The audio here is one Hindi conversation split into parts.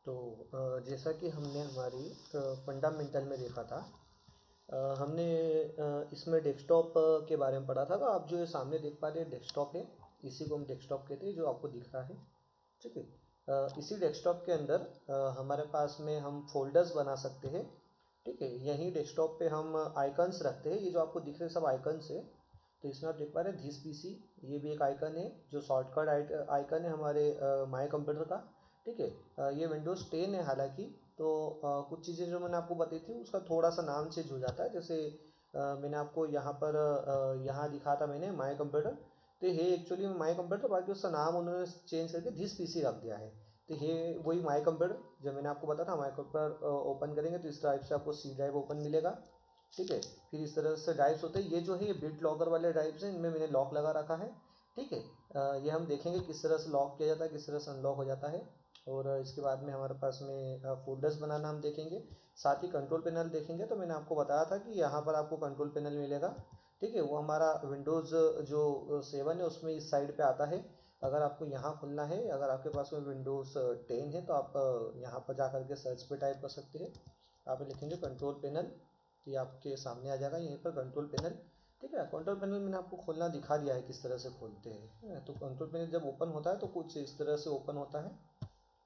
तो जैसा कि हमने हमारी फंडामेंटल में देखा था, हमने इसमें डेस्कटॉप के बारे में पढ़ा था। तो आप जो ये सामने देख पा रहे हैं डेस्कटॉप है, इसी को हम डेस्कटॉप कहते हैं जो आपको दिख रहा है। ठीक है। इसी डेस्कटॉप के अंदर हमारे पास में हम फोल्डर्स बना सकते हैं। ठीक है, यही डेस्कटॉप पे हम आइकन्स रखते हैं। ये जो आपको दिख रहे हैं सब आइकन्स है। तो इसमें आप देख पा रहे हैं धिस पीसी, ये भी एक आइकन है जो शॉर्टकट आइकन है हमारे माय कंप्यूटर का। ठीक है। ये विंडोज़ 10 है हालांकि। तो कुछ चीज़ें जो मैंने आपको बताई थी उसका थोड़ा सा नाम चेंज हो जाता है। जैसे मैंने आपको यहाँ पर यहाँ दिखा था मैंने माय कंप्यूटर, तो ये एक्चुअली माय कंप्यूटर, बाकी उसका नाम उन्होंने चेंज करके धिस पीसी रख दिया है। तो ये वही माय कंप्यूटर जो मैंने आपको बताया था। माय कंप्यूटर ओपन करेंगे तो इस टाइप से आपको सी ड्राइव ओपन मिलेगा। ठीक है। फिर इस तरह से ड्राइव्स होते हैं। ये जो है ये बिट लॉकर वाले ड्राइव्स हैं, इनमें मैंने लॉक लगा रखा है। ठीक है। ये हम देखेंगे किस तरह से लॉक किया जाता है, किस तरह से अनलॉक हो जाता है। और इसके बाद में हमारे पास में फोल्डर्स बनाना हम देखेंगे। साथ ही कंट्रोल पैनल देखेंगे। तो मैंने आपको बताया था कि यहाँ पर आपको कंट्रोल पैनल मिलेगा। ठीक है, वो हमारा विंडोज़ जो 7 है उसमें इस साइड पे आता है। अगर आपको यहाँ खुलना है, अगर आपके पास में विंडोज़ 10 है तो आप यहाँ पर जा करके सर्च पे टाइप कर सकते हैं। आप लिखेंगे कंट्रोल पैनल, तो ये आपके सामने आ जाएगा यहीं पर कंट्रोल पैनल। ठीक है, कंट्रोल पैनल मैंने आपको खोलना दिखा दिया है किस तरह से खोलते हैं। तो कंट्रोल पैनल जब ओपन होता है तो कुछ इस तरह से ओपन होता है।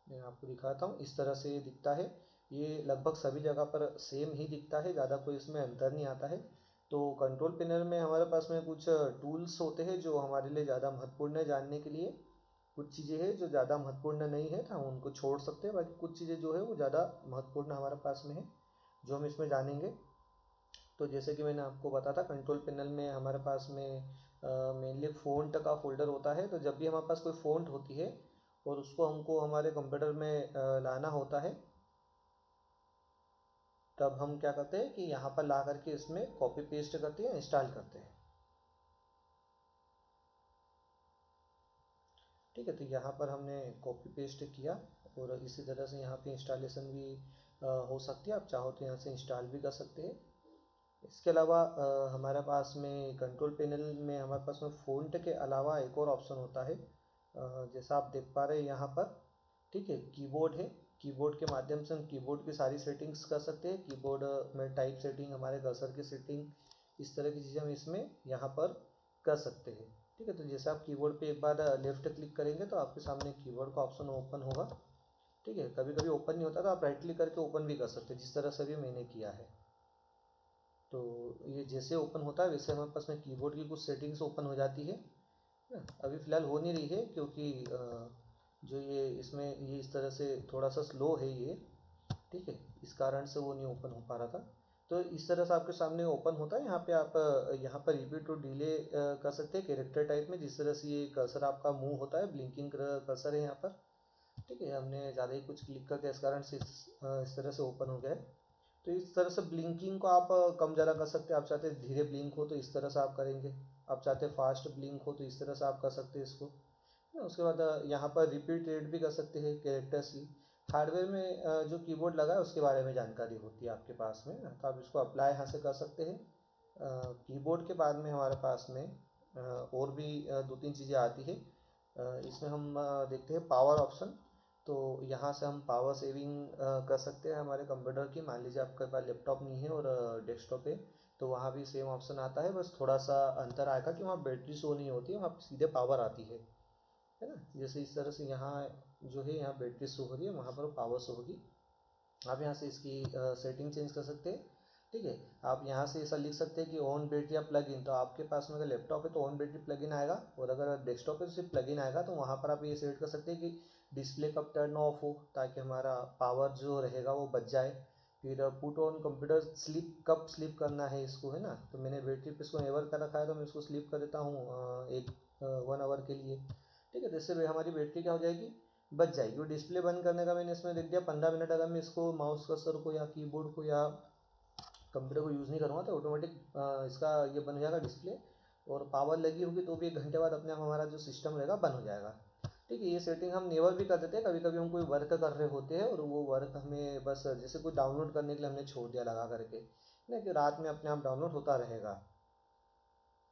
मैं आपको दिखाता हूँ, इस तरह से ये दिखता है। ये लगभग सभी जगह पर सेम ही दिखता है, ज़्यादा कोई इसमें अंतर नहीं आता है। तो कंट्रोल पैनल में हमारे पास में कुछ टूल्स होते हैं जो हमारे लिए ज़्यादा महत्वपूर्ण है जानने के लिए। कुछ चीज़ें हैं जो ज़्यादा महत्वपूर्ण नहीं है तो हम उनको छोड़ सकते हैं, बाकी कुछ चीज़ें जो है वो ज़्यादा महत्वपूर्ण हमारे पास में है जो हम इसमें जानेंगे। तो जैसे कि मैंने आपको बताया था कंट्रोल पैनल में हमारे पास में मेनली फ़ॉन्ट का फोल्डर होता है। तो जब भी हमारे पास कोई फ़ॉन्ट होती है और उसको हमको हमारे कंप्यूटर में लाना होता है, तब हम क्या करते हैं कि यहाँ पर ला करके इसमें कॉपी पेस्ट करते हैं, इंस्टॉल करते हैं। ठीक है, तो यहाँ पर हमने कॉपी पेस्ट किया और इसी तरह से यहाँ पे इंस्टॉलेशन भी हो सकती है। आप चाहो तो यहाँ से इंस्टॉल भी कर सकते हैं। इसके अलावा हमारे पास में कंट्रोल पैनल में हमारे पास में फ़ॉन्ट के अलावा एक और ऑप्शन होता है। जैसा आप देख पा रहे हैं यहाँ पर। ठीक है, कीबोर्ड है। कीबोर्ड के माध्यम से हम कीबोर्ड की सारी सेटिंग्स कर सकते हैं। कीबोर्ड में टाइप सेटिंग, हमारे कर्सर की सेटिंग, इस तरह की चीज़ें हम इसमें यहाँ पर कर सकते हैं। ठीक है, तो जैसे आप कीबोर्ड पे एक बार लेफ्ट क्लिक करेंगे तो आपके सामने कीबोर्ड का ऑप्शन ओपन होगा। ठीक है, कभी कभी ओपन नहीं होता तो आप राइट क्लिक करके ओपन भी कर सकते हैं, जिस तरह से भी मैंने किया है। तो ये जैसे ओपन होता है वैसे हमारे पास में कीबोर्ड की कुछ सेटिंग्स ओपन हो जाती है ना। अभी फ़िलहाल हो नहीं रही है क्योंकि जो ये इसमें ये इस तरह से थोड़ा सा स्लो है ये। ठीक है, इस कारण से वो नहीं ओपन हो पा रहा था। तो इस तरह से आपके सामने ओपन होता है। यहाँ पे आप यहाँ पर रिपीट और डिले कर सकते हैं कैरेक्टर टाइप में, जिस तरह से ये कर्सर आपका मूव होता है। ब्लिंकिंग कर्सर है यहाँ पर। ठीक है, हमने ज़्यादा ही कुछ क्लिक करके इस कारण से इस तरह से ओपन हो गया है। तो इस तरह से ब्लिंकिंग को आप कम ज़्यादा कर सकते हैं। आप चाहते हैं धीरे ब्लिंक हो तो इस तरह से आप करेंगे, आप चाहते हैं फास्ट ब्लिंक हो तो इस तरह से आप कर सकते हैं इसको। उसके बाद यहाँ पर रिपीट रेट भी कर सकते हैं कैरेक्टर्स की। हार्डवेयर में जो कीबोर्ड लगा है उसके बारे में जानकारी होती है आपके पास में, तो आप इसको अप्लाई यहाँ से कर सकते हैं। कीबोर्ड के बाद में हमारे पास में और भी दो तीन चीज़ें आती है। इसमें हम देखते हैं पावर ऑप्शन। तो यहाँ से हम पावर सेविंग कर सकते हैं हमारे कंप्यूटर की। मान लीजिए आपके पास लैपटॉप नहीं है और डेस्कटॉप है, तो वहाँ भी सेम ऑप्शन आता है, बस थोड़ा सा अंतर आएगा कि वहाँ बैटरी शो नहीं होती है, वहाँ सीधे पावर आती है ना। जैसे इस तरह से यहाँ जो है यहाँ बैटरी शो हो रही है, वहाँ पर पावर शो होगी। आप यहाँ से इसकी सेटिंग चेंज कर सकते हैं। ठीक है, आप यहाँ से ऐसा लिख सकते हैं कि ऑन बैटरी या प्लग इन। तो आपके पास में अगर लैपटॉप है तो ऑन बैटरी प्लग इन आएगा, और अगर डेस्कटॉप है तो सिर्फ प्लग इन आएगा। तो वहाँ पर आप ये सेट कर सकते हैं कि डिस्प्ले कब टर्न ऑफ हो, ताकि हमारा पावर जो रहेगा वो बच जाए। फिर पुट ऑन कंप्यूटर स्लीप, कब स्लीप करना है इसको, है ना। तो मैंने बैटरी पे इसको नेवर कर रखा है, तो मैं इसको स्लीप कर देता हूँ एक 1 आवर के लिए। ठीक है, तो इससे हमारी बैटरी क्या हो जाएगी, बच जाएगी। और डिस्प्ले बंद करने का मैंने इसमें लिख दिया 15 मिनट। अगर मैं इसको माउस कर्सर को या कीबोर्ड को या कंप्यूटर को यूज़ नहीं करूँगा तो ऑटोमेटिक इसका ये बन जाएगा डिस्प्ले, और पावर लगी होगी तो भी 1 घंटे बाद अपने आप हमारा जो सिस्टम रहेगा बंद हो जाएगा। ठीक है, ये सेटिंग हम नेवर भी कर देते हैं। कभी कभी हम कोई वर्क कर रहे होते हैं और वो वर्क हमें बस जैसे कोई डाउनलोड करने के लिए हमने छोड़ दिया लगा करके ना, कि रात में अपने आप डाउनलोड होता रहेगा,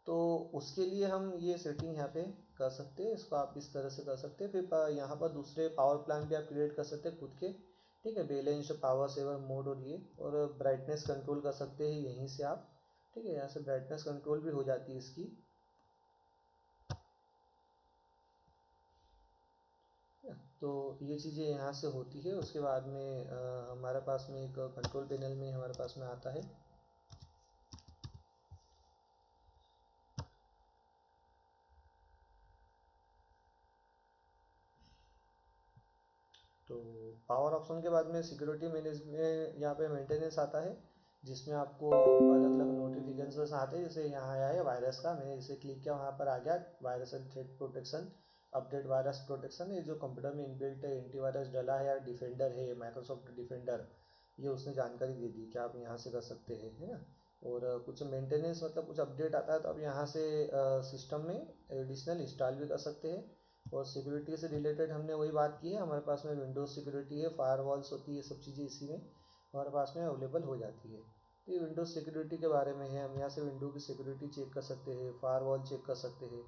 तो उसके लिए हम ये सेटिंग यहाँ पे कर सकते हैं। इसको आप इस तरह से कर सकते हैं। फिर यहाँ पर दूसरे पावर प्लान भी आप क्रिएट कर सकते हैं खुद के। ठीक है, बैलेंस्ड पावर सेवर मोड और ब्राइटनेस कंट्रोल कर सकते हैं यहीं से आप। ठीक है, यहाँ से ब्राइटनेस कंट्रोल भी हो जाती है इसकी। तो ये चीज़ें यहाँ से होती है। उसके बाद में हमारे पास में एक कंट्रोल पैनल में हमारे पास में आता है। तो पावर ऑप्शन के बाद में सिक्योरिटी मैनेजमेंट यहाँ पे मेंटेनेंस आता है, जिसमें आपको अलग अलग नोटिफिकेशंस आते हैं। जैसे यहाँ आया है वायरस का, मैंने इसे क्लिक किया, वहाँ पर आ गया virus and threat protection, update virus protection. ये जो कंप्यूटर में इनबिल्ट एंटीवायरस डला है या डिफेंडर है, माइक्रोसॉफ्ट डिफेंडर, ये उसने जानकारी दे दी कि आप यहाँ से कर सकते हैं, है ना। और कुछ मेंटेनेंस मतलब कुछ अपडेट आता है तो आप यहाँ से सिस्टम में एडिशनल इंस्टॉल भी कर सकते हैं। और सिक्योरिटी से रिलेटेड हमने वही बात की है, हमारे पास में विंडोज़ सिक्योरिटी है, फायरवॉल्स होती है, सब चीज़ें इसी में हमारे पास में अवेलेबल हो जाती है। तो ये विंडोज़ सिक्योरिटी के बारे में है। हम यहाँ से विंडो की सिक्योरिटी चेक कर सकते हैं, फायरवॉल चेक कर सकते हैं।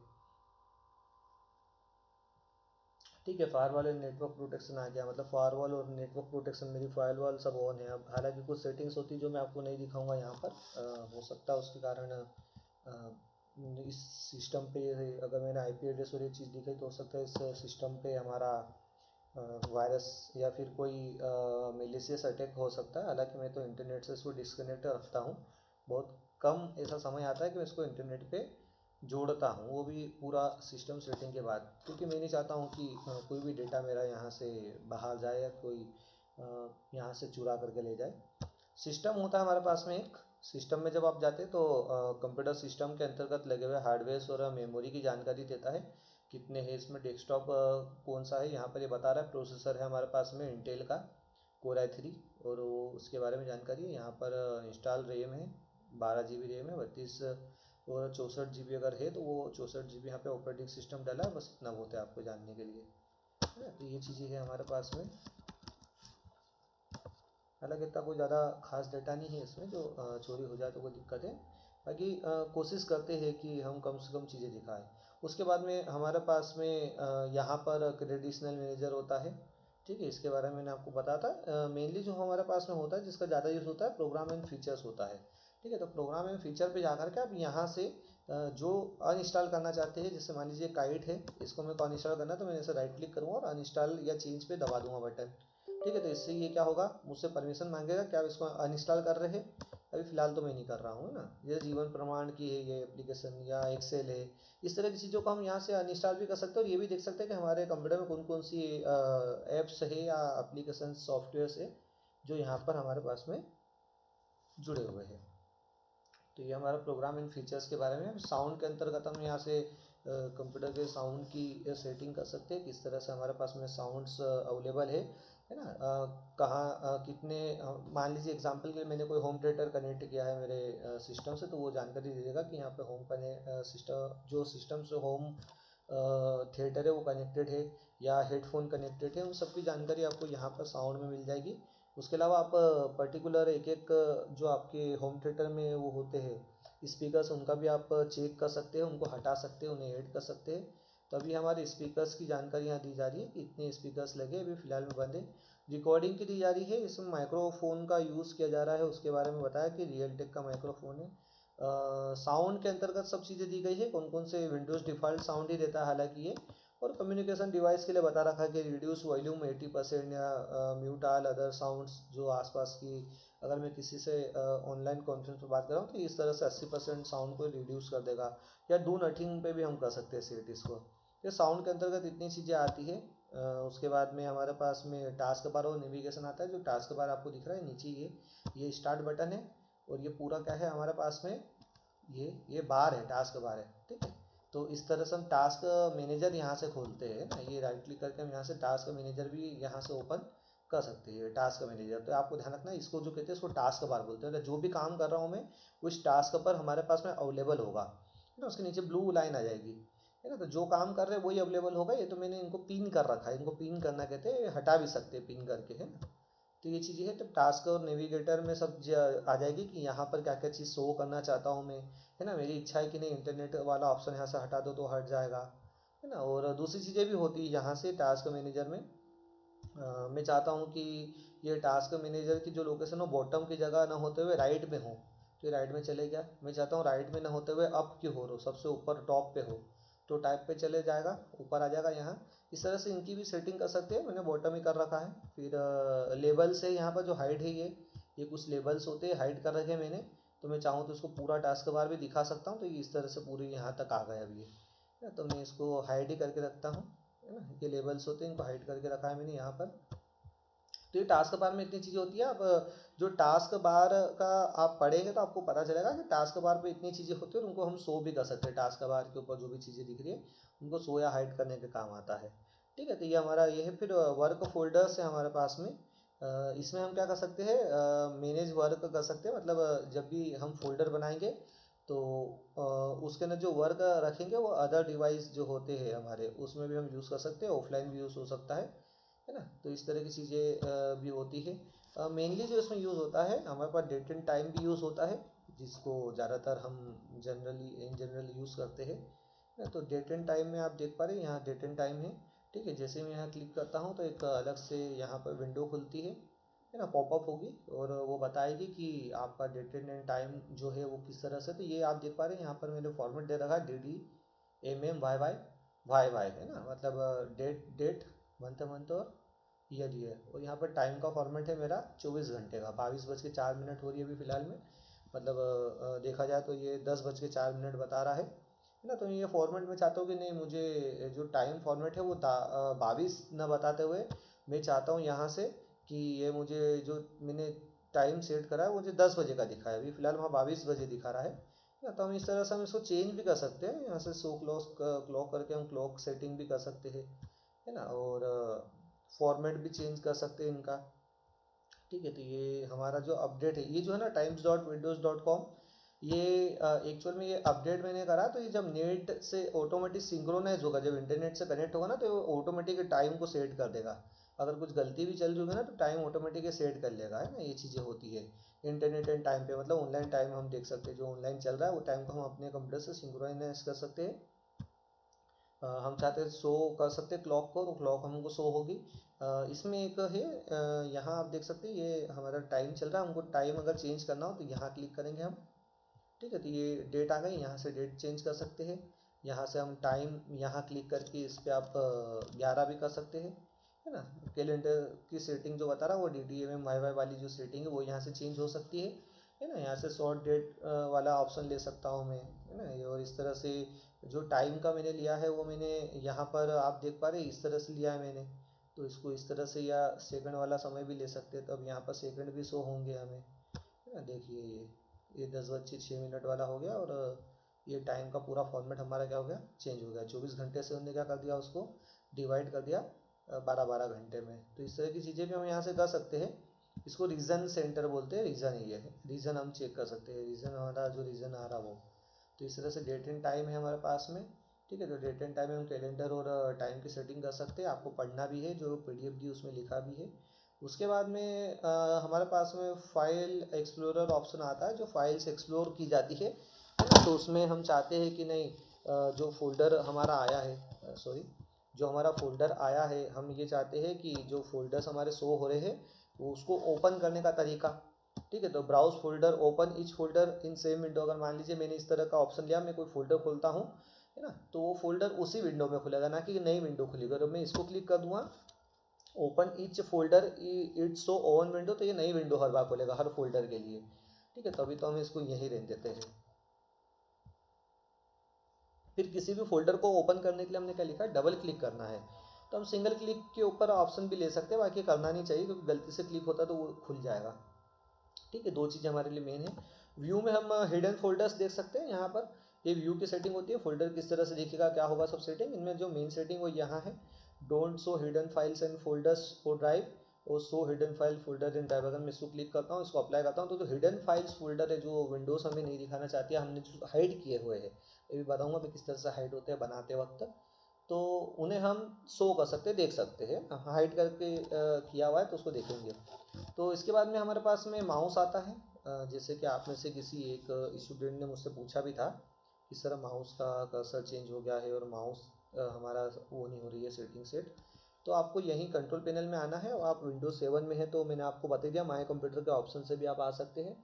ठीक है, फायरवॉल एंड नेटवर्क प्रोटेक्शन आ गया, मतलब फायरवॉल और नेटवर्क प्रोटेक्शन मेरी फायरवॉल सब ऑन है। अब हालांकि कुछ सेटिंग्स होती है जो मैं आपको नहीं दिखाऊंगा यहाँ पर, हो सकता है उसके कारण इस सिस्टम पे अगर मैंने आईपी एड्रेस और ये चीज़ दिखाई तो हो सकता है इस सिस्टम पे हमारा वायरस या फिर कोई मेलिशियस अटैक हो सकता है। हालांकि मैं तो इंटरनेट से इसको डिस्कनेक्ट रखता हूँ। बहुत कम ऐसा समय आता है कि मैं इसको इंटरनेट पे जोड़ता हूँ, वो भी पूरा सिस्टम सेटिंग के बाद, क्योंकि मैं नहीं चाहता हूँ कि कोई भी डेटा मेरा यहाँ से बाहर जाए या कोई यहाँ से चुरा करके ले जाए। सिस्टम होता है हमारे पास में एक, सिस्टम में जब आप जाते हैं तो कंप्यूटर सिस्टम के अंतर्गत लगे हुए हार्डवेयर और मेमोरी की जानकारी देता है, कितने है इसमें, डेस्कटॉप कौन सा है, यहाँ पर ये बता रहा है। प्रोसेसर है हमारे पास में इंटेल का कोर i3, और वो उसके बारे में जानकारी है। यहाँ पर इंस्टॉल रैम है, 12 GB रैम है, 32 और 64 GB अगर है तो वो 64 GB यहाँ पे ऑपरेटिंग सिस्टम डाला है। बस इतना बहुत है आपको जानने के लिए, है ना। तो ये चीज़ें है हमारे पास में। हालांकि इतना कोई ज़्यादा खास डाटा नहीं है इसमें जो चोरी हो जाए तो कोई दिक्कत है। बाकी कोशिश करते हैं कि हम कम से कम चीज़ें दिखाएं। उसके बाद में हमारे पास में यहाँ पर क्रेडिशनल मैनेजर होता है। ठीक है, इसके बारे में मैंने आपको बताया था। मेनली जो हमारे पास में होता है जिसका ज़्यादा यूज़ होता है, प्रोग्राम एंड फीचर्स होता है। ठीक है, तो प्रोग्राम एंड फीचर पे जाकर के आप यहाँ से जो अनइंस्टॉल करना चाहते हैं, जैसे मान लीजिए काइट है, इसको मेरे को अनइंस्टॉल करना है तो मैं इसे राइट क्लिक करूँगा और अनइंस्टॉल या चेंज पे दबा दूंगा बटन। ठीक है, तो इससे ये क्या होगा, मुझसे परमिशन मांगेगा कि आप इसको अनइंस्टॉल कर रहे हैं। अभी फ़िलहाल तो मैं नहीं कर रहा हूँ ना। ये जीवन प्रमाण की है ये एप्लीकेशन या एक्सेल है, इस तरह की चीज़ों को हम यहाँ से अनइंस्टॉल भी कर सकते हैं। और ये भी देख सकते हैं कि हमारे कंप्यूटर में कौन कौन सी ऐप्स है या एप्लीकेशन सॉफ्टवेयर है जो यहाँ पर हमारे पास में जुड़े हुए हैं। तो ये हमारा प्रोग्राम एंड फीचर्स के बारे में। साउंड के अंतर्गत हम यहाँ से कंप्यूटर के साउंड की सेटिंग कर सकते हैं, किस तरह से हमारे पास में साउंड्स अवेलेबल है ना। कहाँ कितने मान लीजिए एग्जांपल के लिए मैंने कोई होम थिएटर कनेक्ट किया है मेरे सिस्टम से, तो वो जानकारी दे देगा कि यहाँ पे होम सिस्टम, जो सिस्टम से होम थिएटर है वो कनेक्टेड है या हेडफोन कनेक्टेड है, उन सब की जानकारी आपको यहाँ पर साउंड में मिल जाएगी। उसके अलावा आप पर्टिकुलर एक एक जो आपके होम थिएटर में वो होते हैं स्पीकर्स, उनका भी आप चेक कर सकते हैं, उनको हटा सकते हैं, उन्हें ऐड कर सकते हैं। तो अभी हमारे स्पीकर्स की जानकारी यहाँ दी जा रही है कि इतने स्पीकर्स लगे अभी फ़िलहाल में बंद है। रिकॉर्डिंग की दी जा रही है, इसमें माइक्रोफोन का यूज़ किया जा रहा है, उसके बारे में बताया कि रियल टेक का माइक्रोफोन है। साउंड के अंतर्गत सब चीज़ें दी गई है, कौन कौन से विंडोज़ डिफ़ॉल्ट साउंड ही देता है हालांकि ये। और कम्युनिकेशन डिवाइस के लिए बता रखा है कि रिड्यूस वॉल्यूम 80% या म्यूट ऑल अदर साउंड्स, जो आसपास की, अगर मैं किसी से ऑनलाइन कॉन्फ्रेंस पर बात कर रहा हूँ तो इस तरह से 80% साउंड को रिड्यूस कर देगा। या डू नथिंग पे भी हम कर सकते हैं सेट इसको। ये साउंड के अंतर्गत इतनी चीज़ें आती है। उसके बाद में हमारे पास में टास्क बार और नेविगेशन आता है। जो टास्क बार आपको दिख रहा है नीचे, ये स्टार्ट बटन है, और ये पूरा क्या है हमारे पास में, ये बार है, टास्क बार है। ठीक है, तो इस तरह से हम टास्क मैनेजर यहाँ से खोलते हैं ना, ये राइट क्लिक करके हम यहाँ से टास्क मैनेजर भी यहाँ से ओपन कर सकते हैं। टास्क मैनेजर तो आपको ध्यान रखना है, इसको जो कहते हैं इसको टास्क बार बोलते हैं। तो जो भी काम कर रहा हूँ मैं उस टास्क पर हमारे पास में अवेलेबल होगा, है ना। उसके नीचे ब्लू लाइन आ जाएगी, है ना। तो जो काम कर रहे हैं वही अवेलेबल होगा। ये तो मैंने इनको पिन कर रखा है, इनको पिन करना कहते हैं, हटा भी सकते हैं पिन करके, है ना। तो ये चीज़ें है, तो टास्क और नेविगेटर में सब आ जाएगी कि यहाँ पर क्या क्या चीज़ शो करना चाहता हूँ मैं, है ना। मेरी इच्छा है कि नहीं इंटरनेट वाला ऑप्शन यहाँ से हटा दो तो हट जाएगा, है ना। और दूसरी चीज़ें भी होती है यहाँ से टास्क मैनेजर में। मैं चाहता हूँ कि ये टास्क मैनेजर की जो लोकेशन हो बॉटम की जगह ना होते हुए राइट में हो, तो ये राइट में चले गया। मैं चाहता हूँ राइट में ना होते हुए अप की हो सबसे ऊपर टॉप पे हो, तो टाइप पे चले जाएगा, ऊपर आ जाएगा यहाँ। इस तरह से इनकी भी सेटिंग कर सकते हैं, मैंने बॉटम ही कर रखा है। फिर लेबल से यहाँ पर जो हाइट है ये कुछ लेबल्स होते हैं हाइड कर रखे हैं मैंने। तो मैं चाहूँ तो इसको पूरा टास्क बार भी दिखा सकता हूँ, तो ये इस तरह से पूरी यहाँ तक आ गया अभी ये। तो मैं इसको हाइड ही करके रखता हूँ, है ना। ये लेबल्स होते हैं, इनको हाइड करके रखा है मैंने यहाँ पर। तो ये टास्क बार में इतनी चीज़ें होती है। अब जो टास्क बार का आप पढ़ेंगे तो आपको पता चलेगा कि टास्क बार पे इतनी चीज़ें होती है, और उनको हम शो भी कर सकते हैं। टास्क बार के ऊपर जो भी चीज़ें दिख रही है उनको शो या हाइड करने के काम आता है। ठीक है, तो ये हमारा ये है। फिर वर्क फोल्डर्स है हमारे पास में। इसमें हम क्या कर सकते हैं, मैनेज वर्क कर सकते हैं। मतलब जब भी हम फोल्डर बनाएंगे तो उसके अंदर जो वर्क रखेंगे वो अदर डिवाइस जो होते हैं हमारे, उसमें भी हम यूज़ कर सकते हैं, ऑफलाइन भी यूज़ हो सकता है ना। तो इस तरह की चीज़ें भी होती है। मेनली जो इसमें यूज़ होता है हमारे पास डेट एंड टाइम भी यूज़ होता है, जिसको ज़्यादातर हम जनरली इन जनरल यूज़ करते हैं ना। तो डेट एंड टाइम में आप देख पा रहे हैं यहाँ डेट एंड टाइम है। ठीक है, जैसे मैं यहाँ क्लिक करता हूँ तो एक अलग से यहाँ पर विंडो खुलती है ना, पॉपअप होगी, और वो बताएगी कि आपका डेट एंड टाइम जो है वो किस तरह से। तो ये आप देख पा रहे हैं यहाँ पर मैंने फॉर्मेट दे रखा है DD MM YY है ना, मतलब डेट डेट, मंथ मंथ, और ईयर। और यहाँ पर टाइम का फॉर्मेट है मेरा 24 घंटे का। 22:04 हो रही है अभी फ़िलहाल में। मतलब देखा जाए तो ये 10:04 बता रहा है ना। तो ये फॉर्मेट में चाहता हूँ कि नहीं, मुझे जो टाइम फॉर्मेट है वो 22 ना बताते हुए मैं चाहता हूँ यहाँ से कि ये मुझे जो मैंने टाइम सेट करा है वो मुझे 10 बजे का दिखा है। अभी फ़िलहाल वहाँ 22 बजे दिखा रहा है ना। तो हम इस तरह से हम इसको चेंज भी कर सकते हैं, यहाँ से शो क्लॉक क्लॉक करके हम क्लॉक सेटिंग भी कर सकते हैं, है ना। और फॉर्मेट भी चेंज कर सकते हैं इनका। ठीक है, तो ये हमारा जो अपडेट है ये जो है ना times.windows.com, ये एक्चुअल में ये अपडेट मैंने करा। तो ये जब नेट से ऑटोमेटिक सिंक्रोनाइज होगा, जब इंटरनेट से कनेक्ट होगा ना, तो वो ऑटोमेटिक टाइम को सेट कर देगा। अगर कुछ गलती भी चल रही होगी ना तो टाइम ऑटोमेटिक सेट कर लेगा, है ना। ये चीज़ें होती है इंटरनेट एंड टाइम पे, मतलब ऑनलाइन टाइम हम देख सकते हैं, जो ऑनलाइन चल रहा है वो टाइम को हम अपने कंप्यूटर से सिंक्रोनाइज कर सकते हैं। हम चाहते हैं शो कर सकते हैं क्लॉक को, तो क्लॉक हमको शो होगी। इसमें एक है, यहाँ आप देख सकते हैं ये हमारा टाइम चल रहा है। हमको टाइम अगर चेंज करना हो तो यहाँ क्लिक करेंगे हम। ठीक है, तो ये डेट आ गई, यहाँ से डेट चेंज कर सकते हैं। यहाँ से हम टाइम यहाँ क्लिक करके इस पर आप 11 भी कर सकते हैं, है ना। कैलेंडर की सेटिंग जो बता रहा है वो DDMM YY वाली जो सेटिंग है वो यहाँ से चेंज हो सकती है ना। यहाँ से शॉर्ट डेट वाला ऑप्शन ले सकता हूँ मैं, है ना। और इस तरह से जो टाइम का मैंने लिया है वो मैंने यहाँ पर आप देख पा रहे हैं इस तरह से लिया है मैंने। तो इसको इस तरह से, या सेकंड वाला समय भी ले सकते हैं, तो अब यहाँ पर सेकंड भी शो होंगे हमें, है ना। देखिए ये 10:06 वाला हो गया, और ये टाइम का पूरा फॉर्मेट हमारा क्या हो गया, चेंज हो गया। 24 घंटे से हमने क्या कर दिया, उसको डिवाइड कर दिया 12-12 घंटे में। तो इस तरह की चीज़ें भी हम यहाँ से कर सकते हैं। इसको रीजन सेंटर बोलते हैं, रीजन ये है, रीजन हम चेक कर सकते हैं, रीजन हमारा जो रीजन आ रहा वो। तो इस तरह से डेट एंड टाइम है हमारे पास में। ठीक है, तो डेट एंड टाइम में हम कैलेंडर और टाइम की सेटिंग कर सकते हैं। आपको पढ़ना भी है, जो PDF दी उसमें लिखा भी है। उसके बाद में हमारे पास में फाइल एक्सप्लोरर ऑप्शन आता है, जो फाइल्स एक्सप्लोर की जाती है ना। तो उसमें हम चाहते हैं कि नहीं, जो फोल्डर हमारा आया है, सॉरी, जो हमारा फोल्डर आया है, हम ये चाहते हैं कि जो फोल्डर्स हमारे शो हो रहे हैं वो उसको ओपन करने का तरीका। ठीक है, तो browse folder, open each folder in same window. अगर मान लीजिए मैंने इस तरह का ऑप्शन लिया, मैं कोई फोल्डर खोलता हूँ, है ना, तो वो फोल्डर उसी विंडो में खुलेगा, ना कि नई विंडो खुलेगा। तो मैं इसको क्लिक कर दूंगा, open each folder it's so oven window, तो ये नई विंडो हर बार खोलेगा हर फोल्डर के लिए। ठीक है, तो अभी तो हम इसको यहीं रहने देते हैं। फिर किसी भी फोल्डर को ओपन करने के लिए हमने क्या लिखा है, डबल क्लिक करना है। तो हम सिंगल क्लिक के ऊपर ऑप्शन भी ले सकते हैं, बाकी करना नहीं चाहिए, क्योंकि गलती से क्लिक होता है तो वो खुल जाएगा। ठीक है, दो चीज़ें हमारे लिए मेन है। व्यू में हम हिडन फोल्डर्स देख सकते हैं यहाँ पर। ये व्यू की सेटिंग होती है, फोल्डर किस तरह से दिखेगा, क्या होगा, सब सेटिंग। इनमें जो मेन सेटिंग वो यहाँ है, don't show hidden files and folders for drive, और show hidden file folder in drive. अगर मैं इसको क्लिक करता हूँ, इसको अप्लाई करता हूँ, तो जो हिडन फाइल्स फोल्डर है, जो विंडोज़ हमें नहीं दिखाना चाहती है, हमने जो हाइड किए हुए हैं, ये भी बताऊँगा मैं किस तरह से हाइड होते हैं बनाते वक्त। तो उन्हें हम शो कर सकते हैं, देख सकते हैं। हाइड करके किया हुआ है तो उसको देखेंगे। तो इसके बाद में हमारे पास में माउस आता है। जैसे कि आप में से किसी एक स्टूडेंट ने मुझसे पूछा भी था, किस तरह माउस का कर्सर चेंज हो गया है और माउस हमारा वो नहीं हो रही है सेटिंग सेट। तो आपको यहीं कंट्रोल पैनल में आना है, और आप विंडोज 7 में है तो मैंने आपको बता दिया माय कंप्यूटर के ऑप्शन से भी आप आ सकते हैं,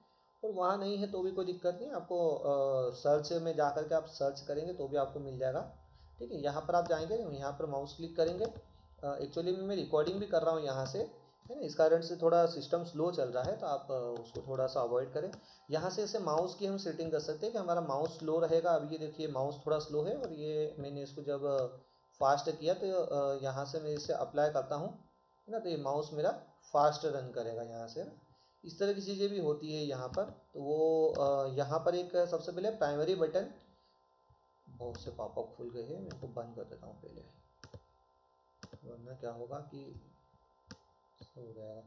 और वहाँ नहीं है तो भी कोई दिक्कत नहीं, आपको सर्च में जा करके आप सर्च करेंगे तो भी आपको मिल जाएगा। ठीक है, यहाँ पर आप जाएंगे, यहाँ पर माउस क्लिक करेंगे। एक्चुअली मैं रिकॉर्डिंग भी कर रहा हूँ यहाँ से, है ना, इस कारण से थोड़ा सिस्टम स्लो चल रहा है, तो आप उसको थोड़ा सा अवॉइड करें। यहाँ से ऐसे माउस की हम सेटिंग कर सकते हैं कि हमारा माउस स्लो रहेगा। अब ये देखिए माउस थोड़ा स्लो है, और ये मैंने इसको जब फास्ट किया तो यहाँ से मैं इसे अप्लाई करता हूँ, है ना, तो ये माउस मेरा फास्ट रन करेगा यहाँ से ना। इस तरह की चीज़ें भी होती है यहाँ पर। तो वो यहाँ पर एक सबसे पहले प्राइमरी बटन, बहुत से पॉपअप खुल गए हैं, मैं इनको बंद कर देता हूँ पहले, वरना क्या होगा कि हो जाएगा।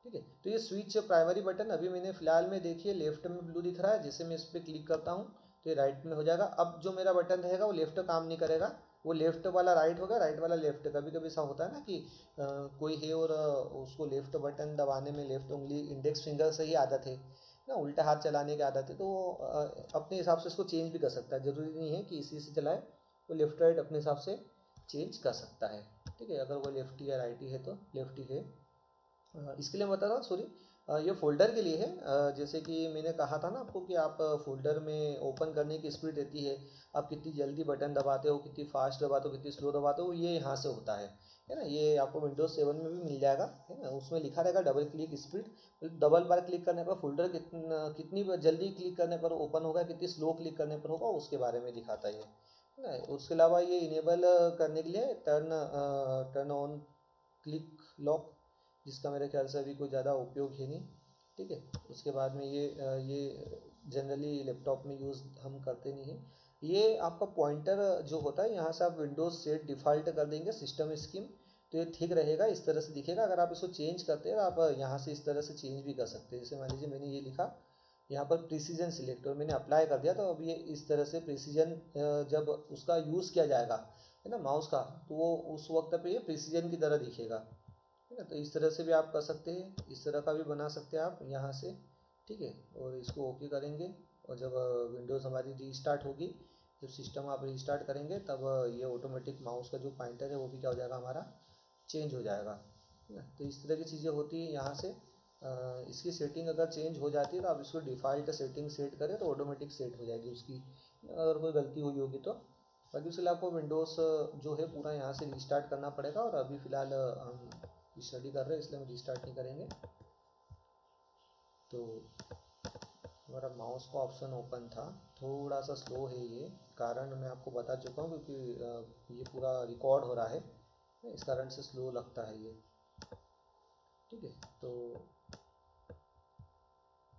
ठीक है, तो ये स्विच प्राइमरी बटन अभी मैंने फिलहाल में देखिए लेफ्ट में ब्लू दिख रहा है, जैसे मैं इस पर क्लिक करता हूँ तो ये राइट में हो जाएगा। अब जो मेरा बटन रहेगा वो लेफ्ट काम नहीं करेगा, वो लेफ्ट वाला राइट होगा, राइट वाला लेफ्ट। कभी कभी ऐसा होता है ना कि कोई है और उसको लेफ्ट बटन दबाने में लेफ्ट उंगली इंडेक्स फिंगर से ही आदत है ना, उल्टा हाथ चलाने की आदत है, तो अपने हिसाब से इसको चेंज भी कर सकता है, ज़रूरी नहीं है कि इसी से चलाए, वो लेफ्ट राइट अपने हिसाब से चेंज कर सकता है। ठीक है, अगर वो लेफ्टी या राइटी है तो लेफ्टी है। इसके लिए मैं बता रहा हूँ, सॉरी, ये फोल्डर के लिए है। जैसे कि मैंने कहा था ना आपको कि आप फोल्डर में ओपन करने की स्पीड रहती है, आप कितनी जल्दी बटन दबाते हो, कितनी फास्ट दबाते हो, कितनी स्लो दबाते हो, ये यहाँ से होता है ना। ये आपको विंडोज 7 में भी मिल जाएगा, है ना, उसमें लिखा रहेगा डबल क्लिक स्पीड, डबल बार क्लिक करने पर फोल्डर कितनी जल्दी क्लिक करने पर ओपन होगा, कितनी स्लो क्लिक करने पर होगा, उसके बारे में दिखाता है ना। उसके अलावा ये इनेबल करने के लिए टर्न ऑन क्लिक लॉक, जिसका मेरे ख्याल से अभी कोई ज़्यादा उपयोग है नहीं। ठीक है, उसके बाद में ये जनरली लैपटॉप में यूज़ हम करते नहीं हैं। ये आपका पॉइंटर जो होता है, यहाँ से आप विंडोज सेट डिफ़ॉल्ट कर देंगे सिस्टम स्कीम, तो ये ठीक रहेगा, इस तरह से दिखेगा। अगर आप इसको चेंज करते हैं तो आप यहाँ से इस तरह से चेंज भी कर सकते हैं। जैसे मान लीजिए मैंने ये लिखा यहाँ पर प्रिसीजन सिलेक्ट, और मैंने अप्लाई कर दिया, तो अब ये इस तरह से प्रिसीजन जब उसका यूज़ किया जाएगा, है ना, माउस का, तो वो उस वक्त पे ये प्रिसीजन की तरह दिखेगा, है ना। तो इस तरह से भी आप कर सकते हैं, इस तरह का भी बना सकते हैं आप यहाँ से। ठीक है, और इसको ओके करेंगे, और जब विंडोज़ हमारी रीस्टार्ट होगी, जब सिस्टम आप रीस्टार्ट करेंगे, तब ये ऑटोमेटिक माउस का जो पॉइंटर है वो भी क्या हो जाएगा, हमारा चेंज हो जाएगा, है ना। तो इस तरह की चीज़ें होती हैं यहाँ से। इसकी सेटिंग अगर चेंज हो जाती है तो आप इसको डिफ़ॉल्ट सेटिंग सेट करें तो ऑटोमेटिक सेट हो जाएगी उसकी, अगर कोई गलती हुई होगी तो। बाकी उसके लिए आपको विंडोज़ जो है पूरा यहाँ से रीस्टार्ट करना पड़ेगा, और अभी फ़िलहाल हम स्टडी कर रहे हैं इसलिए हम रीस्टार्ट नहीं करेंगे। तो हमारा माउस का ऑप्शन ओपन था, थोड़ा सा स्लो है ये, कारण मैं आपको बता चुका हूँ, क्योंकि ये पूरा रिकॉर्ड हो रहा है, इस कारण से स्लो लगता है ये। ठीक है, तो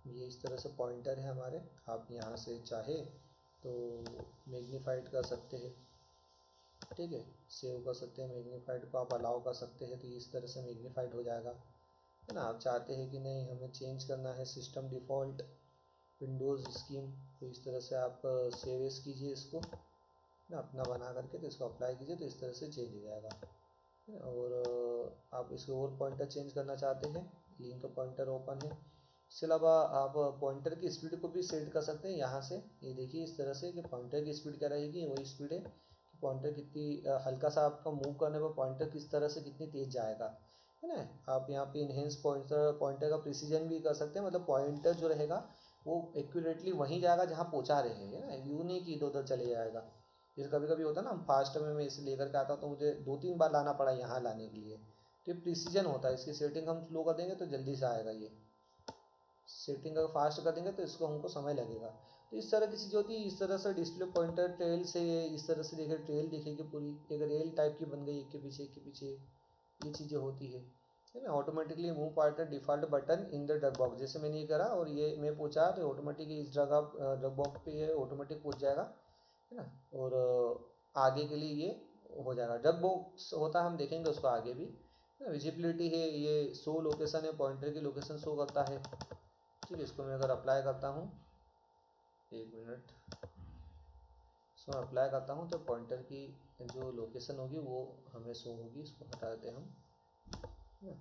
ये इस तरह से पॉइंटर है हमारे। आप यहाँ से चाहे तो मैग्नीफाइड कर सकते हैं, ठीक है, सेव कर सकते हैं, मैग्नीफाइड को आप अलाउ कर सकते हैं, तो इस तरह से मैग्नीफाइड हो जाएगा, है ना। आप चाहते हैं कि नहीं हमें चेंज करना है सिस्टम डिफ़ॉल्ट विंडोज़ स्कीम, तो इस तरह से आप सेव एस कीजिए इसको ना, अपना बना करके, तो इसको अप्लाई कीजिए, तो इस तरह से चेंज हो जाएगा, है ना। और आप इसको और पॉइंटर चेंज करना चाहते हैं, लिंक पॉइंटर ओपन है। इसके अलावा आप पॉइंटर की स्पीड को भी सेट कर सकते हैं यहाँ से। ये देखिए इस तरह से कि पॉइंटर की स्पीड क्या रहेगी, वही स्पीड है कि पॉइंटर कितनी हल्का सा आपका मूव करने पर पॉइंटर किस तरह से कितनी तेज जाएगा, है ना। आप यहाँ पे इनहेंस पॉइंटर पॉइंटर का प्रिसीजन भी कर सकते हैं, मतलब पॉइंटर जो रहेगा वो एक्यूरेटली वहीं जाएगा जहाँ पहुँचा रहे हैं, है ना, यूँ नहीं कि इधर उधर चले जाएगा। जैसे कभी कभी होता है ना, हम फास्ट में मैं इसे लेकर के आता हूँ तो मुझे 2-3 बार लाना पड़ा यहाँ लाने के लिए, तो ये प्रिसीजन होता है। इसकी सेटिंग हम स्लो कर देंगे तो जल्दी से आएगा, ये सेटिंग अगर फास्ट कर देंगे तो इसको हमको समय लगेगा। तो इस तरह की चीज़ होती है, इस तरह से डिस्प्ले पॉइंटर ट्रेल से, इस तरह से देखिए ट्रेल दिखेगी पूरी, एक रेल टाइप की बन गई, एक के पीछे ये चीज़ें होती है ना। Automatically move pointer default button in the drug box, जैसे मैंने ये करा और ये मैं पूछा तो ऑटोमेटिक इस ड्रग बॉक्स पे ये ऑटोमेटिक पूछ जाएगा, है ना। और आगे के लिए ये हो जाएगा, ड्रग बॉक्स होता है, हम देखेंगे उसको आगे भी। विजिबिलिटी है, ये शो लोकेशन है, पॉइंटर की लोकेशन शो करता है। ठीक है, इसको मैं अगर अप्लाई करता हूँ, 1 मिनट, इसको अप्लाई करता हूँ तो पॉइंटर की जो लोकेशन होगी वो हमें शो होगी। इसको हटा देते हैं हम, है ना।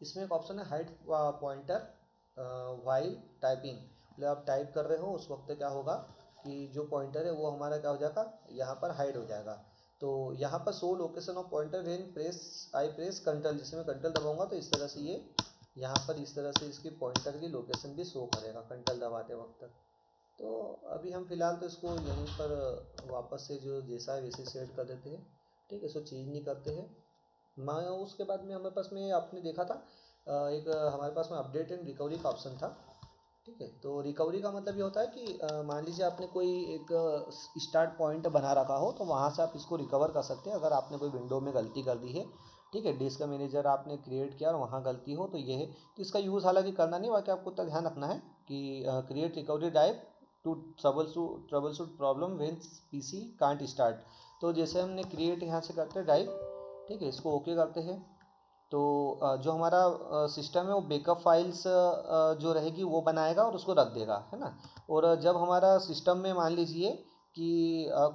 इसमें एक ऑप्शन है हाइड पॉइंटर वाइल टाइपिंग। मतलब आप टाइप कर रहे हो उस वक्त क्या होगा कि जो पॉइंटर है वो हमारा क्या हो जाएगा, यहाँ पर हाइड हो जाएगा। तो यहाँ पर show location of pointer when press I press control, जिसमें कंट्रोल दबाऊंगा तो इस तरह से ये यहाँ पर इस तरह से इसकी पॉइंटर की लोकेशन भी शो करेगा कंट्रोल दबाते वक्त। तो अभी हम फिलहाल तो इसको यहीं पर वापस से जो जैसा है वैसे सेट कर देते हैं। ठीक है, इसको चेंज नहीं करते हैं। मैं उसके बाद में हमारे पास में आपने देखा था एक हमारे पास में अपडेट एंड रिकवरी का ऑप्शन था। ठीक है, तो रिकवरी का मतलब ये होता है कि मान लीजिए आपने कोई एक स्टार्ट पॉइंट बना रखा हो तो वहाँ से आप इसको रिकवर कर सकते हैं अगर आपने कोई विंडो में गलती कर दी है। ठीक है, डिस्क मैनेजर आपने क्रिएट किया और वहाँ गलती हो तो ये है। तो इसका यूज़ हालांकि करना नहीं, बाकी आपको तो ध्यान रखना है कि create recovery drive to troubleshoot problem when PC can't start. तो जैसे हमने क्रिएट यहाँ से करते हैं ड्राइव, ठीक है, इसको ओके करते हैं। तो जो हमारा सिस्टम है वो बैकअप फाइल्स जो रहेगी वो बनाएगा और उसको रख देगा, है ना। और जब हमारा सिस्टम में मान लीजिए कि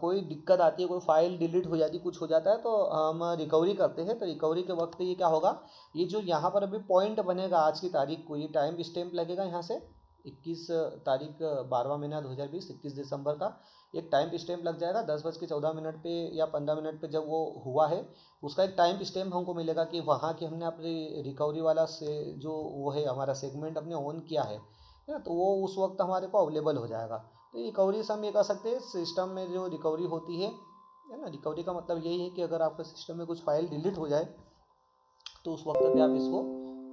कोई दिक्कत आती है, कोई फाइल डिलीट हो जाती है, कुछ हो जाता है, तो हम रिकवरी करते हैं। तो रिकवरी के वक्त ये क्या होगा, ये जो यहाँ पर अभी पॉइंट बनेगा आज की तारीख को, ये टाइम स्टैम्प लगेगा यहाँ से 21 तारीख 12वां महीना 2020 21 दिसंबर का एक टाइम स्टैम्प लग जाएगा 10:14 पे या 15 पे जब वो हुआ है। उसका एक टाइम स्टैम्प हमको मिलेगा कि वहाँ की हमने अपनी रिकवरी वाला से जो वो है हमारा सेगमेंट अपने ऑन किया है ना, तो वो उस वक्त हमारे को अवेलेबल हो जाएगा। तो रिकवरी से हम ये कर सकते हैं, सिस्टम में जो रिकवरी होती है ना, रिकवरी का मतलब यही है कि अगर आपके सिस्टम में कुछ फाइल डिलीट हो जाए तो उस वक्त भी आप इसको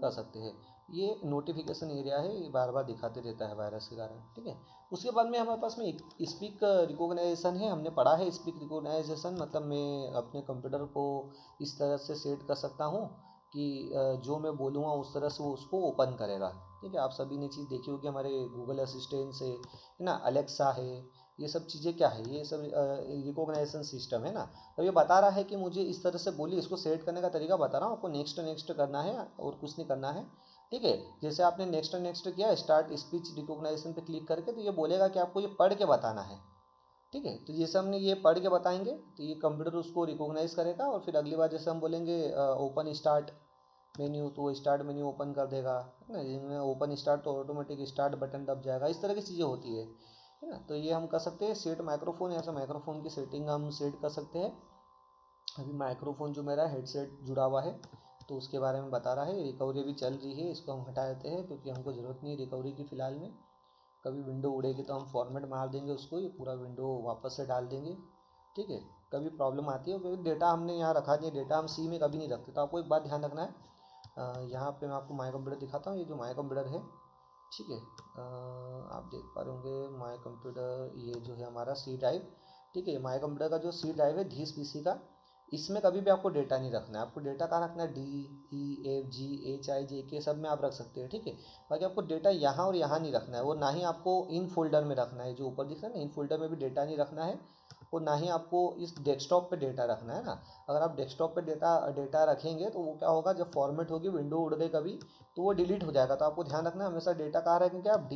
कर सकते हैं। ये नोटिफिकेशन एरिया है, ये बार बार दिखाते रहता है वायरस के कारण। ठीक है, उसके बाद में हमारे पास में स्पीक रिकॉग्नाइजेशन है। हमने पढ़ा है स्पीक रिकॉग्नाइजेशन मतलब मैं अपने कंप्यूटर को इस तरह से सेट कर सकता हूँ कि जो मैं बोलूँगा उस तरह से वो उसको ओपन करेगा। ठीक है, आप सभी ने चीज़ देखी होगी, हमारे गूगल असिस्टेंट से है ना, अलेक्सा है, ये सब चीज़ें क्या है, ये सब रिकॉग्नाइजेशन सिस्टम है ना। तो ये बता रहा है कि मुझे इस तरह से बोलिए, इसको सेट करने का तरीका बता रहा हूँ आपको, नेक्स्ट नेक्स्ट करना है और कुछ नहीं करना है। ठीक है, जैसे आपने नेक्स्ट नेक्स्ट किया स्टार्ट स्पीच रिकॉग्नाइजेशन पे क्लिक करके, तो ये बोलेगा कि आपको ये पढ़ के बताना है। ठीक है, तो जैसे हमने ये पढ़ के बताएंगे तो ये कंप्यूटर उसको रिकॉग्नाइज करेगा और फिर अगली बार जैसे हम बोलेंगे ओपन स्टार्ट मेन्यू, तो वो स्टार्ट मेन्यू ओपन कर देगा, है ना। जिसमें ओपन स्टार्ट तो ऑटोमेटिक स्टार्ट बटन दब जाएगा, इस तरह की चीज़ें होती है ना। तो ये हम कर सकते हैं सेट माइक्रोफोन, ऐसा माइक्रोफोन की सेटिंग हम सेट कर सकते हैं। अभी माइक्रोफोन जो मेरा हेडसेट जुड़ा हुआ है तो उसके बारे में बता रहा है। रिकवरी भी चल रही है, इसको हम हटा देते हैं क्योंकि हमको ज़रूरत नहीं है रिकवरी की फ़िलहाल में। कभी विंडो उड़ेगी तो हम फॉर्मेट मार देंगे उसको, ये पूरा विंडो वापस से डाल देंगे। ठीक है, कभी प्रॉब्लम आती है क्योंकि डेटा हमने यहाँ रखा नहीं, डेटा हम सी में कभी नहीं रखते। तो आपको एक बात ध्यान रखना है, यहाँ पे मैं आपको माई कंप्यूटर दिखाता हूँ, ये जो माई कंप्यूटर है, ठीक है, आप देख पा रहे होंगे माई कंप्यूटर, ये जो है हमारा सी ड्राइव। ठीक है, माई कंप्यूटर का जो सी ड्राइव है धीस पीसी का, इसमें कभी भी आपको डेटा नहीं रखना है। आपको डेटा कहाँ रखना है, DEFGHIJK सब में आप रख सकते हैं। ठीक है, बाकी आपको डेटा यहाँ और यहाँ नहीं रखना है, वो ना ही आपको इन फोल्डर में रखना है, जो ऊपर दिख रहा है ना, इन फोल्डर में भी डेटा नहीं रखना है, और ना ही आपको इस डेस्कटॉप पे डेटा रखना है ना। अगर आप डेस्कटॉप पे डेटा डेटा रखेंगे तो वो क्या होगा, जब फॉर्मेट होगी, विंडो उड़ गई कभी, तो वो डिलीट हो जाएगा। तो आपको ध्यान रखना है हमेशा डेटा कहाँ रखेंगे आप,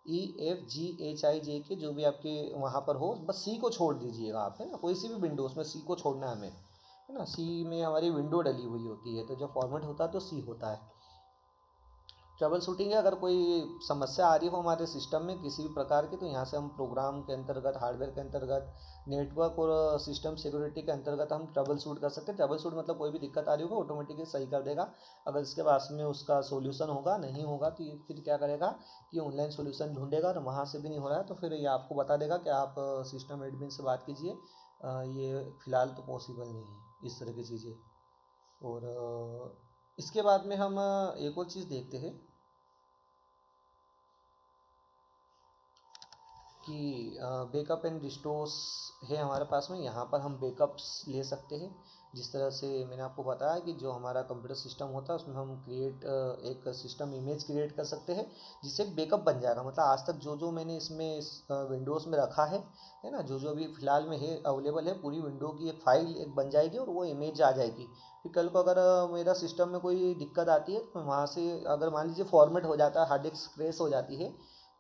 DEFGHIJK जो भी आपके वहाँ पर हो, बस सी को छोड़ दीजिएगा आप, है ना। कोई सी भी विंडो उसमें सी को छोड़ना है हमें, है ना। सी में हमारी विंडो डली हुई होती है, तो जब फॉर्मेट होता है तो सी होता है। ट्रबल शूटिंग है, अगर कोई समस्या आ रही हो हमारे सिस्टम में किसी भी प्रकार की, तो यहाँ से हम प्रोग्राम के अंतर्गत, हार्डवेयर के अंतर्गत, नेटवर्क और सिस्टम सिक्योरिटी के अंतर्गत हम ट्रबल शूट कर सकते हैं। ट्रबल शूट मतलब कोई भी दिक्कत आ रही होगा ऑटोमेटिकली सही कर देगा। अगर इसके पास में उसका सोल्यूशन होगा, नहीं होगा तो ये फिर क्या करेगा कि ऑनलाइन सोल्यूशन ढूंढेगा, और वहाँ से भी नहीं हो रहा है तो फिर ये आपको बता देगा कि आप सिस्टम एडमिन से बात कीजिए। ये फ़िलहाल तो पॉसिबल नहीं है इस तरह की चीज़ें। और इसके बाद में हम एक और चीज़ देखते हैं कि बैकअप एंड रिस्टोर्स है हमारे पास में। यहाँ पर हम बैकअप्स ले सकते हैं। जिस तरह से मैंने आपको बताया कि जो हमारा कंप्यूटर सिस्टम होता है उसमें हम एक सिस्टम इमेज क्रिएट कर सकते हैं जिससे एक बैकअप बन जाएगा। मतलब आज तक जो जो मैंने इसमें विंडोज़ में रखा है ना, जो जो अभी फ़िलहाल में है अवेलेबल है, पूरी विंडो की एक फ़ाइल एक बन जाएगी और वो इमेज आ जाएगी। फिर कल को अगर मेरा सिस्टम में कोई दिक्कत आती है तो वहाँ से अगर मान लीजिए फॉर्मेट हो जाता है, हार्ड डिस्क क्रैश हो जाती है,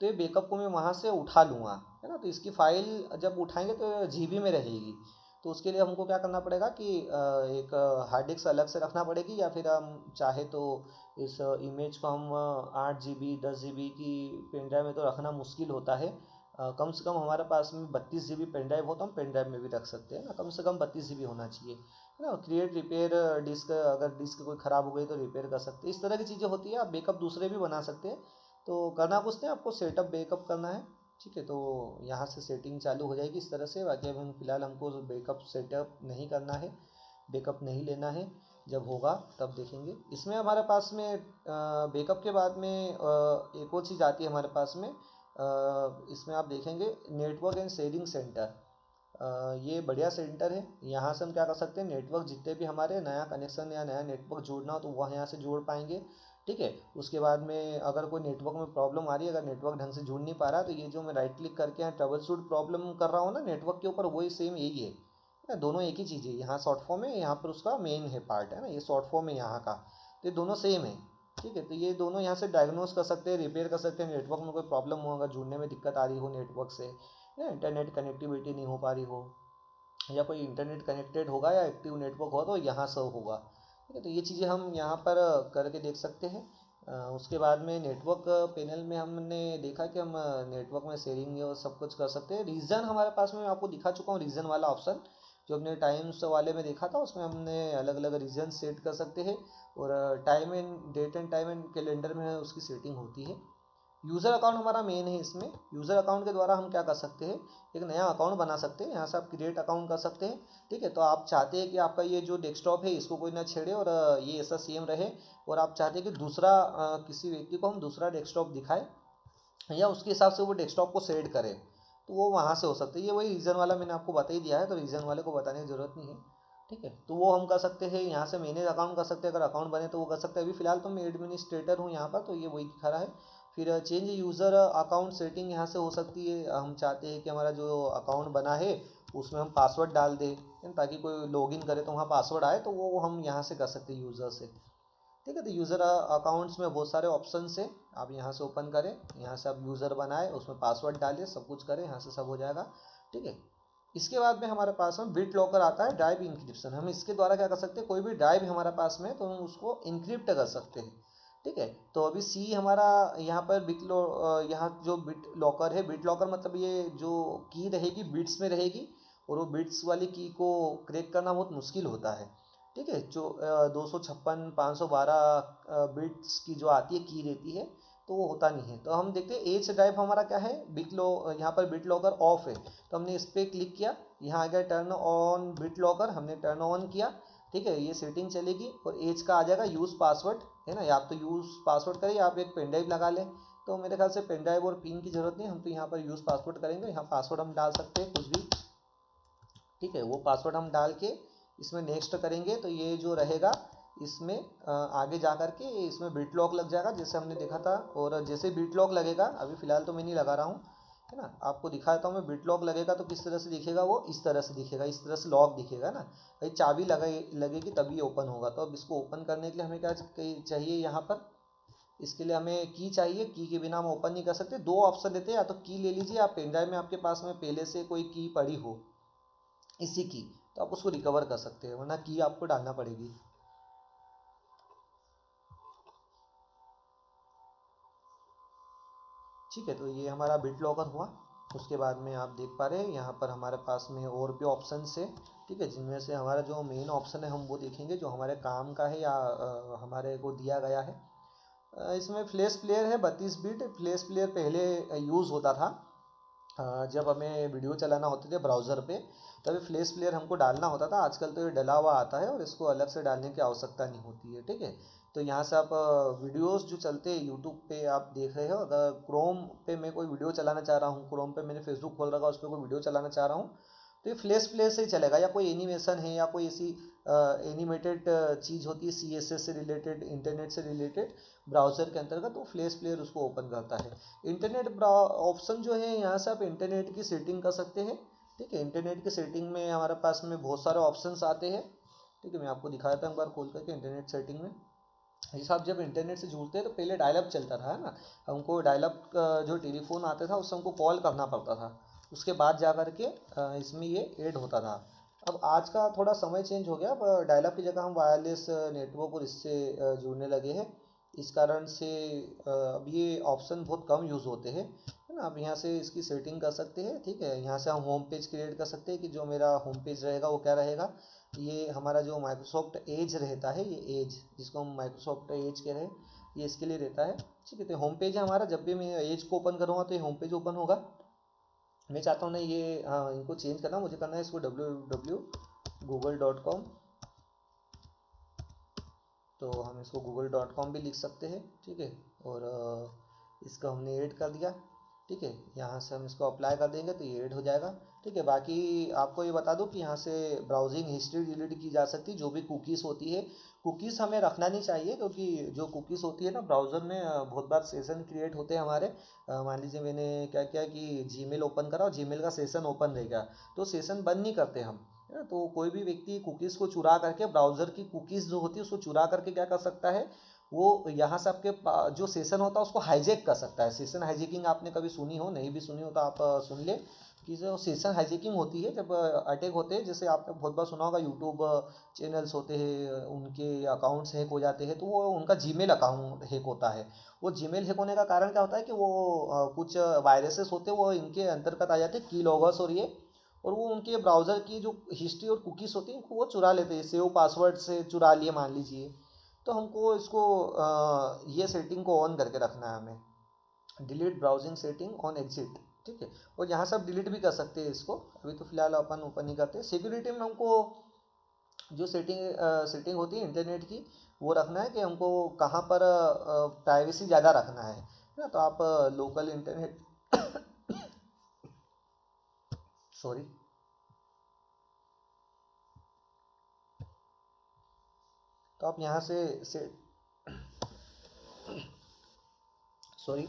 तो ये बैकअप को मैं वहाँ से उठा लूँगा, है ना। तो इसकी फ़ाइल जब उठाएंगे तो जीबी में रहेगी। तो उसके लिए हमको क्या करना पड़ेगा कि एक हार्ड डिस्क अलग से रखना पड़ेगी, या फिर हम चाहे तो इस इमेज को हम 8 GB 10 GB की पेन ड्राइव में तो रखना मुश्किल होता है। कम से कम हमारे पास में 32 GB पेन ड्राइव हो तो हम पेन ड्राइव में भी रख सकते हैं ना, कम से कम 32 GB होना चाहिए, है ना। क्रिएट रिपेयर डिस्क, अगर डिस्क कोई ख़राब हो गई तो रिपेयर कर सकते हैं, इस तरह की चीज़ें होती है। आप बैकअप दूसरे भी बना सकते हैं। तो करना कुछ नहीं, आपको सेटअप बैकअप करना है, ठीक है। तो यहाँ से सेटिंग चालू हो जाएगी इस तरह से। बाकी अभी फिलहाल हमको बैकअप सेटअप नहीं करना है, बैकअप नहीं लेना है, जब होगा तब देखेंगे। इसमें हमारे पास में बैकअप के बाद में एक और चीज़ आती है हमारे पास में। इसमें आप देखेंगे नेटवर्क एंड शेयरिंग सेंटर, ये बढ़िया सेंटर है। यहाँ से हम क्या कर सकते हैं, नेटवर्क जितने भी हमारे नया कनेक्शन या नया नेटवर्क जोड़ना हो तो वह यहाँ से जोड़ पाएंगे, ठीक है। उसके बाद में अगर कोई नेटवर्क में प्रॉब्लम आ रही है, अगर नेटवर्क ढंग से जुड़ नहीं पा रहा, तो ये जो मैं राइट क्लिक करके यहाँ ट्रबल शूट प्रॉब्लम कर रहा हूँ ना नेटवर्क के ऊपर, वही सेम यही है ना, दोनों एक ही चीज़ है। यहाँ शॉर्ट फॉर्म है, यहाँ पर उसका मेन है पार्ट, है ना, ये शॉर्ट फॉर्म है यहाँ का। तो ये दोनों सेम है, ठीक है। तो ये दोनों यहाँ से डायग्नोस कर सकते हैं, रिपेयर कर सकते हैं। नेटवर्क में कोई प्रॉब्लम हो, अगर जुड़ने में दिक्कत आ रही हो नेटवर्क से, या इंटरनेट कनेक्टिविटी नहीं हो पा रही हो, या कोई इंटरनेट कनेक्टेड होगा या एक्टिव नेटवर्क होगा तो यहाँ से होगा, ठीक है। तो ये चीज़ें हम यहाँ पर करके देख सकते हैं। उसके बाद में नेटवर्क पैनल में हमने देखा कि हम नेटवर्क में शेयरिंग और सब कुछ कर सकते हैं। रीजन हमारे पास में मैं आपको दिखा चुका हूँ, रीजन वाला ऑप्शन जो हमने टाइम्स वाले में देखा था, उसमें हमने अलग अलग रीजन सेट कर सकते हैं। और time and date and time and calendar में उसकी सेटिंग होती है। यूज़र अकाउंट हमारा मेन है इसमें। यूज़र अकाउंट के द्वारा हम क्या कर सकते हैं, एक नया अकाउंट बना सकते हैं। यहाँ से आप क्रिएट अकाउंट कर सकते हैं, ठीक है। तो आप चाहते हैं कि आपका ये जो डेस्कटॉप है इसको कोई ना छेड़े और ये ऐसा सेम रहे, और आप चाहते हैं कि दूसरा किसी व्यक्ति को हम दूसरा डेस्कटॉप दिखाए, या उसके हिसाब से वो डेस्कटॉप को सेट करे, तो वो वहाँ से हो सकता है। ये वही रीज़न वाला मैंने आपको बता ही दिया है, तो रीज़न वाले को बताने की ज़रूरत नहीं है, ठीक है। तो वो हम कर सकते हैं। यहाँ से मैनेज अकाउंट कर सकते हैं, अगर अकाउंट बने तो वो कर सकते हैं। अभी फिलहाल तो मैं एडमिनिस्ट्रेटर हूँ यहाँ पर, तो ये वही दिखा रहा है। फिर चेंज यूज़र अकाउंट सेटिंग यहाँ से हो सकती है। हम चाहते हैं कि हमारा जो अकाउंट बना है उसमें हम पासवर्ड डाल दें, ताकि कोई लॉगिन करे तो वहाँ पासवर्ड आए, तो वो हम यहाँ से कर सकते हैं यूज़र से, ठीक है। तो यूज़र अकाउंट्स में बहुत सारे ऑप्शन है, आप यहाँ से ओपन करें, यहाँ से आप यूज़र बनाए, उसमें पासवर्ड डालिए, सब कुछ करें, यहाँ से सब हो जाएगा, ठीक है। इसके बाद में हमारे पास में बिट लॉकर आता है, ड्राइव इंक्रिप्शन। हम इसके द्वारा क्या कर सकते हैं, कोई भी ड्राइव हमारे पास में तो हम उसको इंक्रिप्ट कर सकते हैं, ठीक है। तो अभी सी हमारा यहाँ पर यहाँ जो बिट लॉकर है, बिट लॉकर मतलब ये जो की रहेगी बिट्स में रहेगी, और वो बिट्स वाली की को क्रैक करना बहुत मुश्किल होता है, ठीक है। जो 256 512 बिट्स की जो आती है की रहती है, तो वो होता नहीं है। तो हम देखते हैं एच ड्राइव हमारा क्या है, यहाँ पर बिट लॉकर ऑफ है, तो हमने इस पर क्लिक किया, यहाँ आ गया टर्न ऑन बिट लॉकर, हमने टर्न ऑन किया, ठीक है। ये सेटिंग चलेगी, और एज का आ जाएगा यूज़ पासवर्ड, है ना। या आप तो यूज़ पासवर्ड करें, या आप एक पेन ड्राइव लगा लें। तो मेरे ख्याल से पेन ड्राइव और पिन की जरूरत नहीं, हम तो यहाँ पर यूज़ पासवर्ड करेंगे। यहाँ पासवर्ड हम डाल सकते हैं कुछ भी, ठीक है। वो पासवर्ड हम डाल के इसमें नेक्स्ट करेंगे, तो ये जो रहेगा इसमें आगे जा कर के इसमें बिट लॉक लग जाएगा, जैसे हमने देखा था। और जैसे बिट लॉक लगेगा, अभी फ़िलहाल तो मैं नहीं लगा रहा हूँ, है ना, आपको दिखाता हूँ मैं। बिट लॉक लगेगा तो किस तरह से दिखेगा, वो इस तरह से दिखेगा, इस तरह से लॉक दिखेगा ना भाई, चाबी लगेगी तभी ओपन होगा। तो अब इसको ओपन करने के लिए हमें क्या चाहिए, यहाँ पर इसके लिए हमें की चाहिए। की के बिना हम ओपन नहीं कर सकते। दो ऑप्शन देते हैं, या तो की ले लीजिए, आप पेन ड्राइव में आपके पास में पहले से कोई की पड़ी हो इसी की, तो आप उसको रिकवर कर सकते हैं, वरना की आपको डालना पड़ेगी, ठीक है। तो ये हमारा बिट लॉकर हुआ। उसके बाद में आप देख पा रहे हैं यहाँ पर हमारे पास में और भी ऑप्शन है, ठीक है, जिनमें से हमारा जो मेन ऑप्शन है हम वो देखेंगे, जो हमारे काम का है या हमारे को दिया गया है। इसमें फ्लैश प्लेयर है 32 बिट। फ्लैश प्लेयर पहले यूज़ होता था, जब हमें वीडियो चलाना होते थे ब्राउज़र पे, तभी फ्लैश प्लेयर हमको डालना होता था। आजकल तो ये डला हुआ आता है, और इसको अलग से डालने की आवश्यकता नहीं होती है, ठीक है। तो यहाँ से आप वीडियोस जो चलते हैं यूट्यूब पे आप देख रहे हो, अगर क्रोम पे मैं कोई वीडियो चलाना चाह रहा हूँ, क्रोम पे मैंने फेसबुक खोल रखा है, उस पर कोई वीडियो चलाना चाह रहा हूँ, तो ये फ्लैश प्लेयर से ही चलेगा। या कोई एनिमेशन है, या कोई ऐसी एनिमेटेड चीज़ होती है CSS से रिलेटेड, इंटरनेट से रिलेटेड, ब्राउज़र के अंतर्गत, तो फ्लैश प्लेयर उसको ओपन करता है। इंटरनेट ऑप्शन जो है, यहाँ से आप इंटरनेट की सेटिंग कर सकते हैं, ठीक है। इंटरनेट की सेटिंग में हमारे पास में बहुत सारे ऑप्शंस आते हैं, ठीक है। मैं आपको दिखाया था एक बार खोल करके इंटरनेट सेटिंग में। जैसे आप जब इंटरनेट से जुड़ते हैं तो पहले डायलअप चलता था, है ना। हमको डायलअप जो टेलीफोन आता था उससे हमको कॉल करना पड़ता था, उसके बाद जा कर के इसमें ये ऐड होता था। अब आज का थोड़ा समय चेंज हो गया, अब डायल अप की जगह हम वायरलेस नेटवर्क और इससे जुड़ने लगे हैं। इस कारण से अब ये ऑप्शन बहुत कम यूज़ होते हैं, है ना। अब यहाँ से इसकी सेटिंग कर सकते हैं, ठीक है। यहाँ से हम होम पेज क्रिएट कर सकते हैं कि जो मेरा होम पेज रहेगा वो क्या रहेगा। ये हमारा जो माइक्रोसॉफ्ट एज रहता है, ये एज जिसको हम माइक्रोसॉफ्ट एज कह रहे हैं, ये इसके लिए रहता है, ठीक है। तो होम पेज है हमारा, जब भी मैं एज को ओपन करूँगा तो ये होम पेज ओपन होगा। मैं चाहता हूँ ना ये, हाँ, इनको चेंज करना, मुझे करना है इसको www.google.com। तो हम इसको google.com भी लिख सकते हैं, ठीक है। और इसका हमने ऐड कर दिया, ठीक है। यहाँ से हम इसको अप्लाई कर देंगे तो ये ऐड हो जाएगा, ठीक है। बाकी आपको ये बता दूं कि यहाँ से ब्राउजिंग हिस्ट्री डिलीट की जा सकती है, जो भी कुकीज़ होती है। कुकीज़ हमें रखना नहीं चाहिए, क्योंकि जो कुकीज़ होती है ना ब्राउज़र में, बहुत बार सेशन क्रिएट होते हैं हमारे। मान लीजिए मैंने क्या किया कि जीमेल ओपन करा और जीमेल का सेशन ओपन रह गया, तो सेशन बंद नहीं करते हम, है ना। तो कोई भी व्यक्ति कुकीज़ को चुरा करके, ब्राउज़र की कुकीज़ जो होती है उसको चुरा करके क्या कर सकता है, वो यहाँ से आपके जो सेशन होता है उसको हाईजैक कर सकता है। सेशन हाईजैकिंग आपने कभी सुनी हो, नहीं भी सुनी हो तो आप सुन ले, कि जो सेशन हाईजैकिंग होती है जब अटैक होते हैं, जैसे आपने बहुत बार सुना होगा यूट्यूब चैनल्स होते हैं, उनके अकाउंट्स हैक हो जाते हैं, तो वो उनका जीमेल अकाउंट हैक होता है। वो जीमेल हैक होने का कारण क्या होता है कि वो कुछ वायरसेस होते हैं वो इनके अंतर्गत आ जाते हैं, की लॉगर्स और ये, और वो उनके ब्राउज़र की जो हिस्ट्री और कुकीज़ होती हैं वो चुरा लेते हैं, सेव पासवर्ड से चुरा लिए मान लीजिए। तो हमको इसको ये सेटिंग को ऑन करके रखना है हमें, delete browsing setting on exit, ठीक है। और यहाँ से आप डिलीट भी कर सकते हैं इसको, अभी तो फिलहाल अपन ओपन नहीं करते। सिक्योरिटी में हमको जो सेटिंग होती है इंटरनेट की, वो रखना है कि हमको कहाँ पर प्राइवेसी ज़्यादा रखना है ना। तो आप लोकल इंटरनेट सॉरी, तो आप यहाँ से सॉरी,